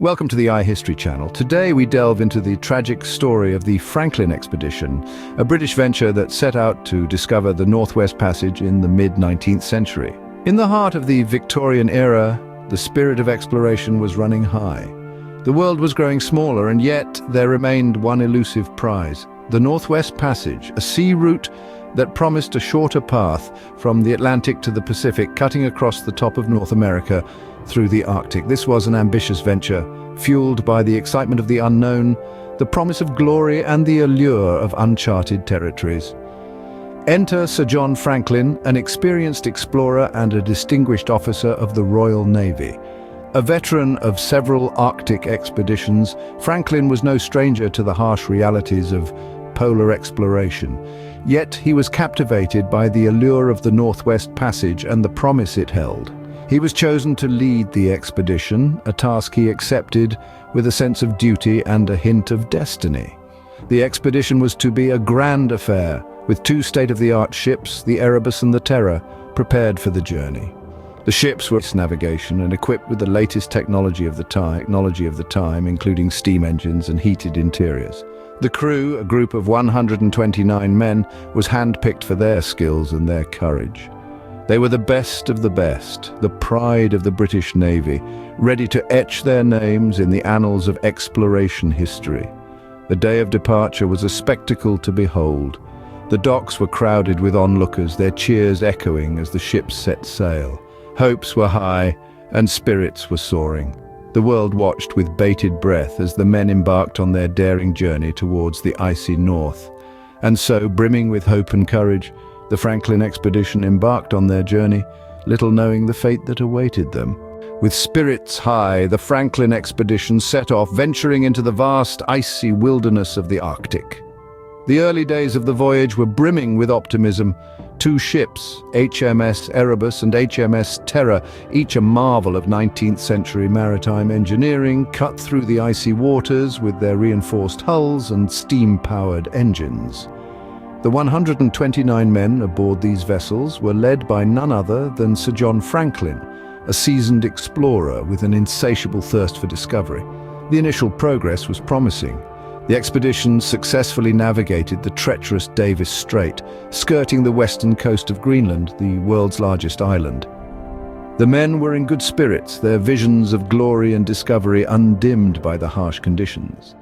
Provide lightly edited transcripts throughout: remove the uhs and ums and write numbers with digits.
Welcome to the iHistory channel. Today we delve into the tragic story of the Franklin expedition, a British venture that set out to discover the Northwest Passage in the mid-19th century. In the heart of the Victorian era, the spirit of exploration was running high. The world was growing smaller, and yet there remained one elusive prize: the Northwest Passage, a sea route that promised a shorter path from the Atlantic to the Pacific, cutting across the top of North America through the Arctic. This was an ambitious venture, fueled by the excitement of the unknown, the promise of glory, and the allure of uncharted territories. Enter Sir John Franklin, an experienced explorer and a distinguished officer of the Royal Navy. A veteran of several Arctic expeditions, Franklin was no stranger to the harsh realities of polar exploration. Yet he was captivated by the allure of the Northwest Passage and the promise it held. He was chosen to lead the expedition, a task he accepted with a sense of duty and a hint of destiny. The expedition was to be a grand affair, with two state-of-the-art ships, the Erebus and the Terror, prepared for the journey. The ships were navigation and equipped with the latest technology of the time, including steam engines and heated interiors. The crew, a group of 129 men, was handpicked for their skills and their courage. They were the best of the best, the pride of the British Navy, ready to etch their names in the annals of exploration history. The day of departure was a spectacle to behold. The docks were crowded with onlookers, their cheers echoing as the ships set sail. Hopes were high and spirits were soaring. The world watched with bated breath as the men embarked on their daring journey towards the icy north. And so, brimming with hope and courage, the Franklin expedition embarked on their journey, little knowing the fate that awaited them. With spirits high, the Franklin expedition set off, venturing into the vast, icy wilderness of the Arctic. The early days of the voyage were brimming with optimism. Two ships, HMS Erebus and HMS Terror, each a marvel of 19th century maritime engineering, cut through the icy waters with their reinforced hulls and steam-powered engines. The 129 men aboard these vessels were led by none other than Sir John Franklin, a seasoned explorer with an insatiable thirst for discovery. The initial progress was promising. The expedition successfully navigated the treacherous Davis Strait, skirting the western coast of Greenland, the world's largest island. The men were in good spirits, their visions of glory and discovery undimmed by the harsh conditions.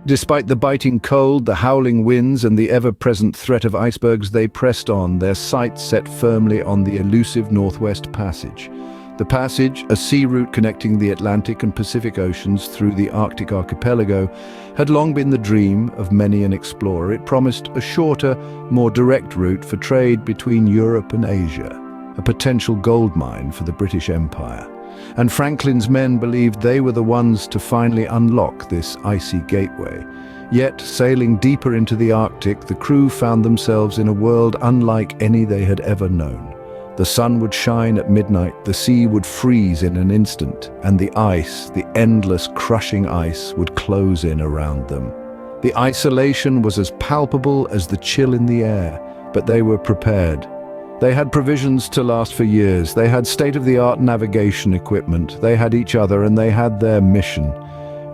Despite the biting cold, the howling winds, and the ever-present threat of icebergs, they pressed on, their sights set firmly on the elusive Northwest Passage. The passage, a sea route connecting the Atlantic and Pacific Oceans through the Arctic archipelago, had long been the dream of many an explorer. It promised a shorter, more direct route for trade between Europe and Asia, a potential goldmine for the British Empire. And Franklin's men believed they were the ones to finally unlock this icy gateway. Yet, sailing deeper into the Arctic, the crew found themselves in a world unlike any they had ever known. The sun would shine at midnight, the sea would freeze in an instant, and the ice, the endless crushing ice, would close in around them. The isolation was as palpable as the chill in the air, but they were prepared. They had provisions to last for years, they had state-of-the-art navigation equipment, they had each other, and they had their mission.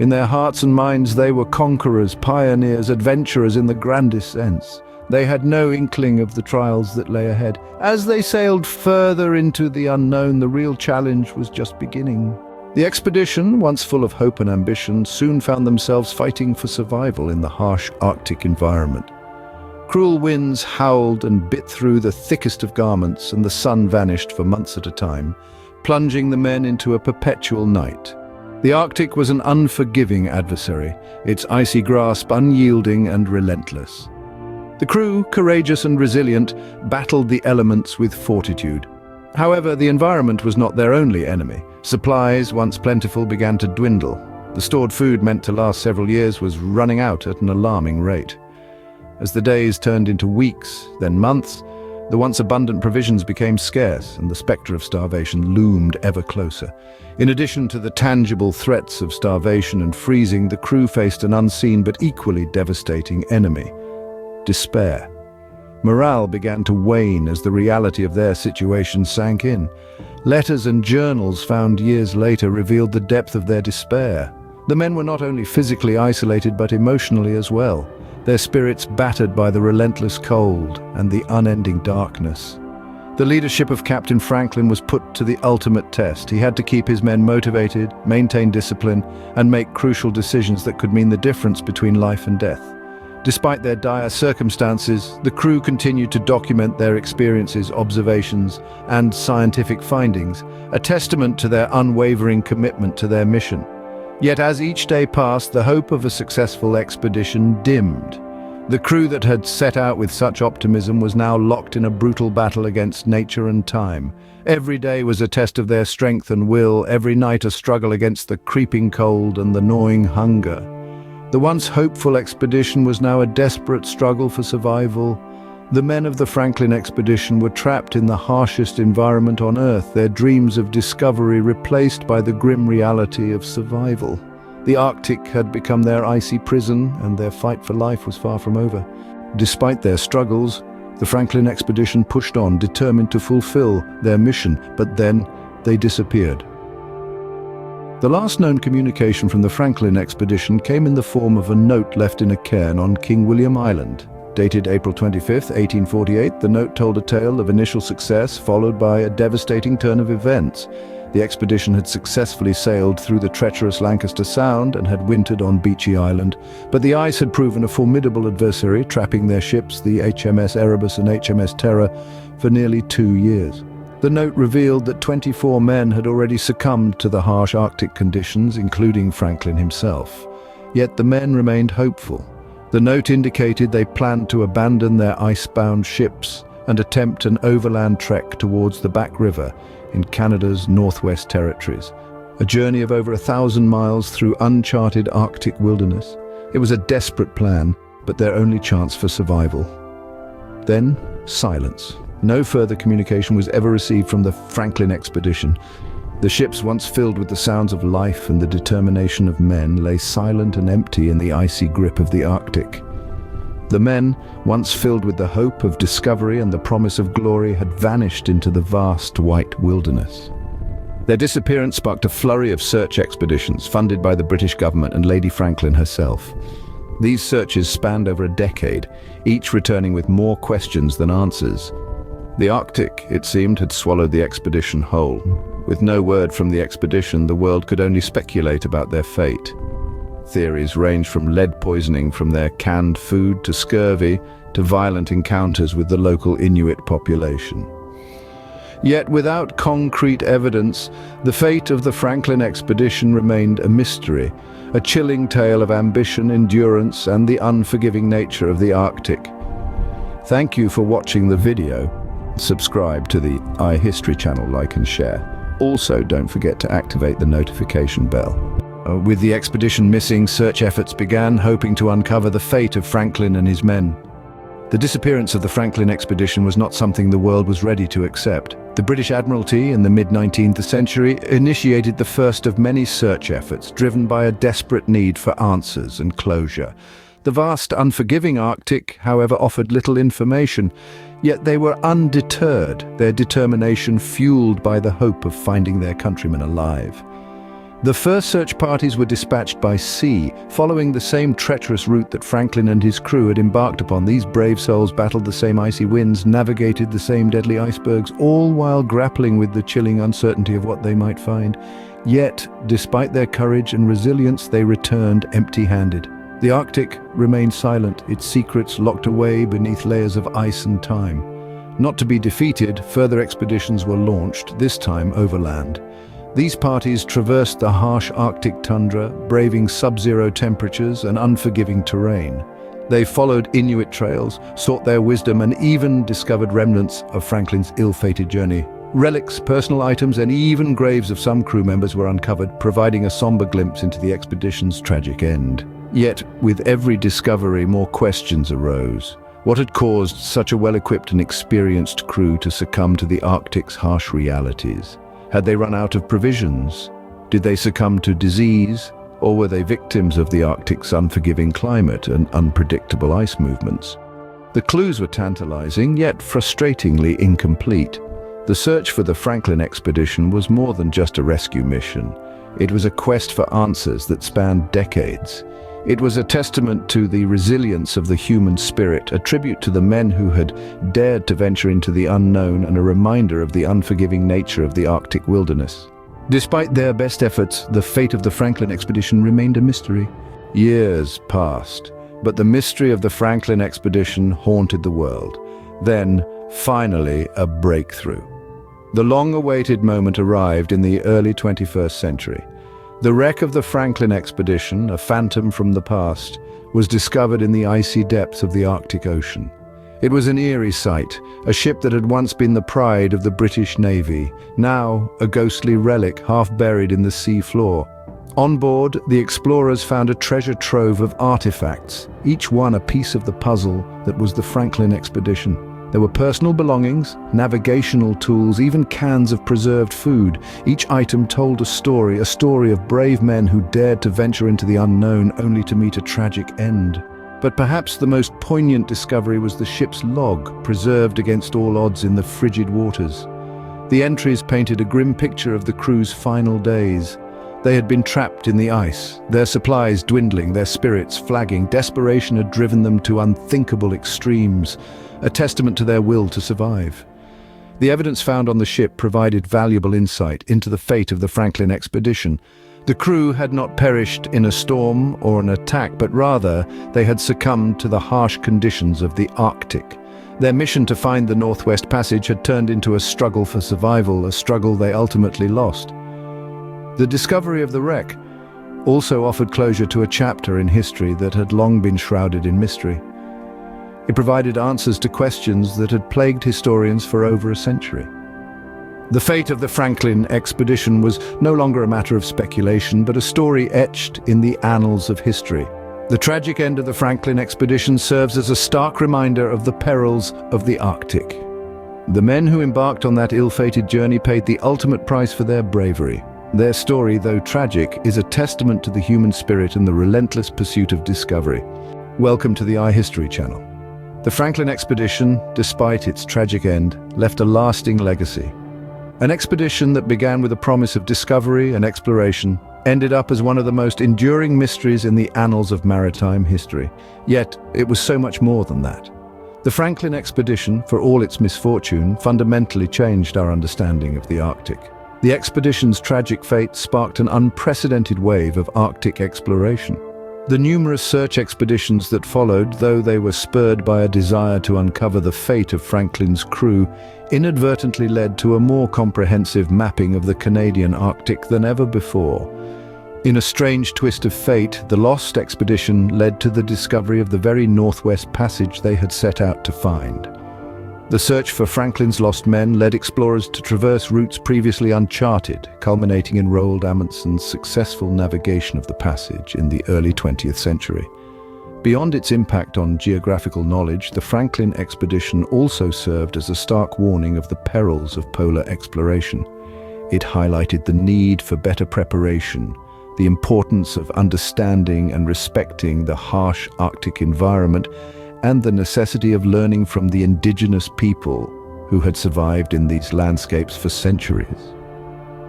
In their hearts and minds they were conquerors, pioneers, adventurers in the grandest sense. They had no inkling of the trials that lay ahead. As they sailed further into the unknown, the real challenge was just beginning. The expedition, once full of hope and ambition, soon found themselves fighting for survival in the harsh Arctic environment. Cruel winds howled and bit through the thickest of garments, and the sun vanished for months at a time, plunging the men into a perpetual night. The Arctic was an unforgiving adversary, its icy grasp unyielding and relentless. The crew, courageous and resilient, battled the elements with fortitude. However, the environment was not their only enemy. Supplies, once plentiful, began to dwindle. The stored food meant to last several years was running out at an alarming rate. As the days turned into weeks, then months, the once abundant provisions became scarce, and the spectre of starvation loomed ever closer. In addition to the tangible threats of starvation and freezing, the crew faced an unseen but equally devastating enemy: despair. Morale began to wane as the reality of their situation sank in. Letters and journals found years later revealed the depth of their despair. The men were not only physically isolated but emotionally as well, their spirits battered by the relentless cold and the unending darkness. The leadership of Captain Franklin was put to the ultimate test. He had to keep his men motivated, maintain discipline, and make crucial decisions that could mean the difference between life and death. Despite their dire circumstances, the crew continued to document their experiences, observations, and scientific findings, a testament to their unwavering commitment to their mission. Yet as each day passed, the hope of a successful expedition dimmed. The crew that had set out with such optimism was now locked in a brutal battle against nature and time. Every day was a test of their strength and will, every night a struggle against the creeping cold and the gnawing hunger. The once hopeful expedition was now a desperate struggle for survival. The men of the Franklin expedition were trapped in the harshest environment on Earth, their dreams of discovery replaced by the grim reality of survival. The Arctic had become their icy prison, and their fight for life was far from over. Despite their struggles, the Franklin expedition pushed on, determined to fulfill their mission, but then they disappeared. The last known communication from the Franklin expedition came in the form of a note left in a cairn on King William Island. Dated April 25, 1848, the note told a tale of initial success followed by a devastating turn of events. The expedition had successfully sailed through the treacherous Lancaster Sound and had wintered on Beechy Island, but the ice had proven a formidable adversary, trapping their ships, the HMS Erebus and HMS Terror, for nearly 2 years. The note revealed that 24 men had already succumbed to the harsh Arctic conditions, including Franklin himself. Yet the men remained hopeful. The note indicated they planned to abandon their icebound ships and attempt an overland trek towards the Back River in Canada's Northwest Territories, a journey of over 1,000 miles through uncharted Arctic wilderness. It was a desperate plan, but their only chance for survival. Then, silence. No further communication was ever received from the Franklin expedition. The ships, once filled with the sounds of life and the determination of men, lay silent and empty in the icy grip of the Arctic. The men, once filled with the hope of discovery and the promise of glory, had vanished into the vast white wilderness. Their disappearance sparked a flurry of search expeditions funded by the British government and Lady Franklin herself. These searches spanned over a decade, each returning with more questions than answers. The Arctic, it seemed, had swallowed the expedition whole. With no word from the expedition, the world could only speculate about their fate. Theories ranged from lead poisoning from their canned food to scurvy to violent encounters with the local Inuit population. Yet without concrete evidence, the fate of the Franklin expedition remained a mystery, a chilling tale of ambition, endurance, and the unforgiving nature of the Arctic. Thank you for watching the video. Subscribe to the iHistory channel, like and share. Also, don't forget to activate the notification bell. With the expedition missing, search efforts began, hoping to uncover the fate of Franklin and his men. The disappearance of the Franklin expedition was not something the world was ready to accept. The British Admiralty in the mid-19th century initiated the first of many search efforts, driven by a desperate need for answers and closure. The vast, unforgiving Arctic, however, offered little information, yet they were undeterred, their determination fueled by the hope of finding their countrymen alive. The first search parties were dispatched by sea, following the same treacherous route that Franklin and his crew had embarked upon. These brave souls battled the same icy winds, navigated the same deadly icebergs, all while grappling with the chilling uncertainty of what they might find. Yet, despite their courage and resilience, they returned empty-handed. The Arctic remained silent, its secrets locked away beneath layers of ice and time. Not to be defeated, further expeditions were launched, this time overland. These parties traversed the harsh Arctic tundra, braving sub-zero temperatures and unforgiving terrain. They followed Inuit trails, sought their wisdom, and even discovered remnants of Franklin's ill-fated journey. Relics, personal items, and even graves of some crew members were uncovered, providing a somber glimpse into the expedition's tragic end. Yet, with every discovery, more questions arose. What had caused such a well-equipped and experienced crew to succumb to the Arctic's harsh realities? Had they run out of provisions? Did they succumb to disease? Or were they victims of the Arctic's unforgiving climate and unpredictable ice movements? The clues were tantalizing, yet frustratingly incomplete. The search for the Franklin expedition was more than just a rescue mission. It was a quest for answers that spanned decades. It was a testament to the resilience of the human spirit, a tribute to the men who had dared to venture into the unknown, and a reminder of the unforgiving nature of the Arctic wilderness. Despite their best efforts, the fate of the Franklin expedition remained a mystery. Years passed, but the mystery of the Franklin expedition haunted the world. Then, finally, a breakthrough. The long-awaited moment arrived in the early 21st century. The wreck of the Franklin expedition, a phantom from the past, was discovered in the icy depths of the Arctic Ocean. It was an eerie sight, a ship that had once been the pride of the British Navy, now a ghostly relic half buried in the sea floor. On board, the explorers found a treasure trove of artifacts, each one a piece of the puzzle that was the Franklin expedition. There were personal belongings, navigational tools, even cans of preserved food. Each item told a story of brave men who dared to venture into the unknown only to meet a tragic end. But perhaps the most poignant discovery was the ship's log, preserved against all odds in the frigid waters. The entries painted a grim picture of the crew's final days. They had been trapped in the ice, their supplies dwindling, their spirits flagging. Desperation had driven them to unthinkable extremes, a testament to their will to survive. The evidence found on the ship provided valuable insight into the fate of the Franklin expedition. The crew had not perished in a storm or an attack, but rather they had succumbed to the harsh conditions of the Arctic. Their mission to find the Northwest Passage had turned into a struggle for survival, a struggle they ultimately lost. The discovery of the wreck also offered closure to a chapter in history that had long been shrouded in mystery. It provided answers to questions that had plagued historians for over a century. The fate of the Franklin expedition was no longer a matter of speculation, but a story etched in the annals of history. The tragic end of the Franklin expedition serves as a stark reminder of the perils of the Arctic. The men who embarked on that ill-fated journey paid the ultimate price for their bravery. Their story, though tragic, is a testament to the human spirit and the relentless pursuit of discovery. Welcome to the iHistory channel. The Franklin expedition, despite its tragic end, left a lasting legacy. An expedition that began with a promise of discovery and exploration ended up as one of the most enduring mysteries in the annals of maritime history. Yet, it was so much more than that. The Franklin expedition, for all its misfortune, fundamentally changed our understanding of the Arctic. The expedition's tragic fate sparked an unprecedented wave of Arctic exploration. The numerous search expeditions that followed, though they were spurred by a desire to uncover the fate of Franklin's crew, inadvertently led to a more comprehensive mapping of the Canadian Arctic than ever before. In a strange twist of fate, the Lost expedition led to the discovery of the very Northwest Passage they had set out to find. The search for Franklin's lost men led explorers to traverse routes previously uncharted, culminating in Roald Amundson's successful navigation of the passage in the early 20th century. Beyond its impact on geographical knowledge, the Franklin expedition also served as a stark warning of the perils of polar exploration. It highlighted the need for better preparation, the importance of understanding and respecting the harsh Arctic environment, and the necessity of learning from the indigenous people who had survived in these landscapes for centuries.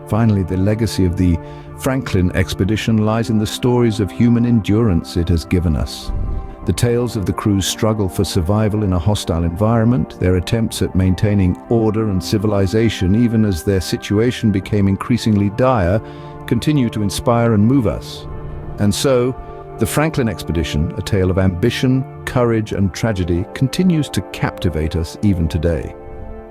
Finally, the legacy of the Franklin expedition lies in the stories of human endurance it has given us. The tales of the crew's struggle for survival in a hostile environment, their attempts at maintaining order and civilization even as their situation became increasingly dire, continue to inspire and move us. And so, the Franklin expedition, a tale of ambition, courage, and tragedy, continues to captivate us even today.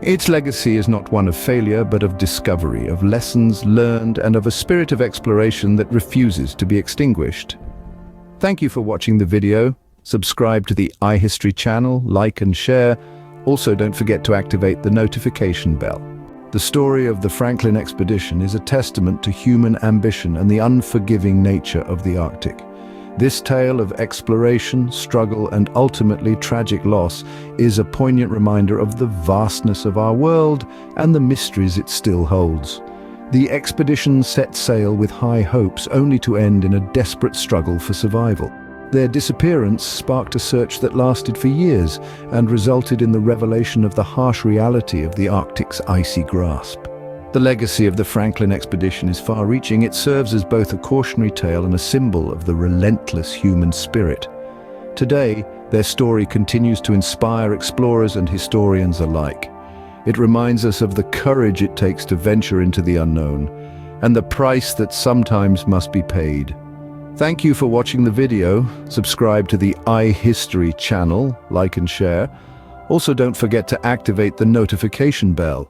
Its legacy is not one of failure, but of discovery, of lessons learned, and of a spirit of exploration that refuses to be extinguished. Thank you for watching the video. Subscribe to the iHistory channel, like and share. Also, don't forget to activate the notification bell. The story of the Franklin expedition is a testament to human ambition and the unforgiving nature of the Arctic. This tale of exploration, struggle, and ultimately tragic loss is a poignant reminder of the vastness of our world and the mysteries it still holds. The expedition set sail with high hopes, only to end in a desperate struggle for survival. Their disappearance sparked a search that lasted for years and resulted in the revelation of the harsh reality of the Arctic's icy grasp. The legacy of the Franklin expedition is far-reaching. It serves as both a cautionary tale and a symbol of the relentless human spirit. Today, their story continues to inspire explorers and historians alike. It reminds us of the courage it takes to venture into the unknown, and the price that sometimes must be paid. Thank you for watching the video. Subscribe to the iHistory channel, like and share. Also, don't forget to activate the notification bell.